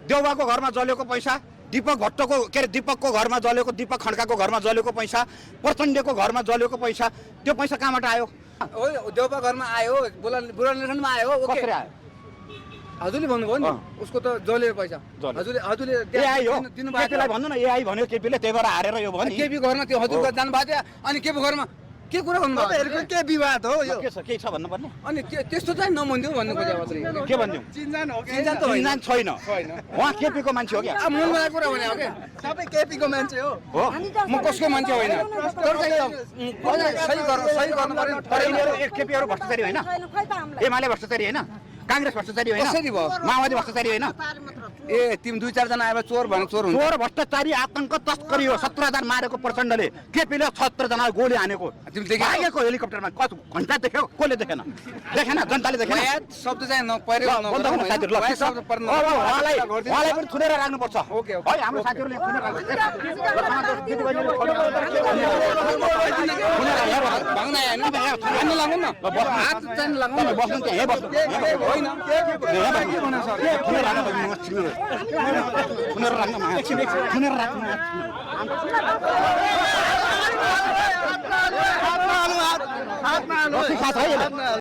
देउबाको घरमा जलेको पैसा, दीपक भट्टको के अरे दीपकको घरमा जलेको, दीपक खड्काको घरमा जलेको पैसा, प्रचण्डको घरमा जलेको पैसा, त्यो पैसा कहाँबाट आयो? देउबा घरमा आयो, बुढानीखण्डमा आयो। कसरी आयो? हजुरले भन्नुभयो नि उसको त जलेको पैसा। हजुरले एआई हो, केपीलाई भन्नु न, एआई भन्यो केपीले, त्यही भएर हारेर यो भयो नि। केपी घरमा त्यो हजुर जानुभएको थियो, अनि केपी घरमा के कुरा भन्नुभयो? के विवाद हो यो? के छ, के छ भन्नुपर्ने? अनि त्यस्तो चाहिँ नभनिदिउ भन्नु खोजेको हजुरले। के भनिदिउँ? चिन्जान हो कि? चिन्जान त होइन। चिन्जान छैन, उहाँ केपीको मान्छे हो क्या। अब मनमा कुरा भने हो क्या, सबै केपीको मान्छे हो। हो, म कसको मान्छे होइन। तर चाहिँ सही गर्नु पर्यो। तर यिनीहरू केपीहरू भ्रष्टाचारी होइन, एमाले भ्रष्टाचारी होइन, काङ्ग्रेस भ्रष्टाचारी होइन, कसरी भयो? माओवादी भ्रष्टाचारी होइन। ए तिमी 2-4 जना आएर चोर भने चोर हुन्छ। चोर भ्रष्टाचारी आतंक तस्करी हो। 17,000 मारेको प्रचण्डले, केपीले 76 जना गोली हानेको, तिमी देख्यौ? भागेको हेलिकप्टरमा कति घन्टा देख्यौ? कसले देखेन? देखेन, जनताले देखेन। याद शब्द चाहिँ नपर्यो बन्द गर्नु साथीहरू, ल, शब्द पर्न उहाँलाई पनि थुनेर राख्नुपर्छ। Okay, okay. है, हाम्रो साथीहरूले थुनेर राख्नु। भाग्न आयो नि हान्नु लाग्नु न, हात चाहिँ लाग्नु न। बस्नु त्यहाँ, यहीँ बस्नु। होइन थुनेर राख्नु, थुनेर राख्नु। हातमा हाल्नु, रक्सी खान्छ है यसले।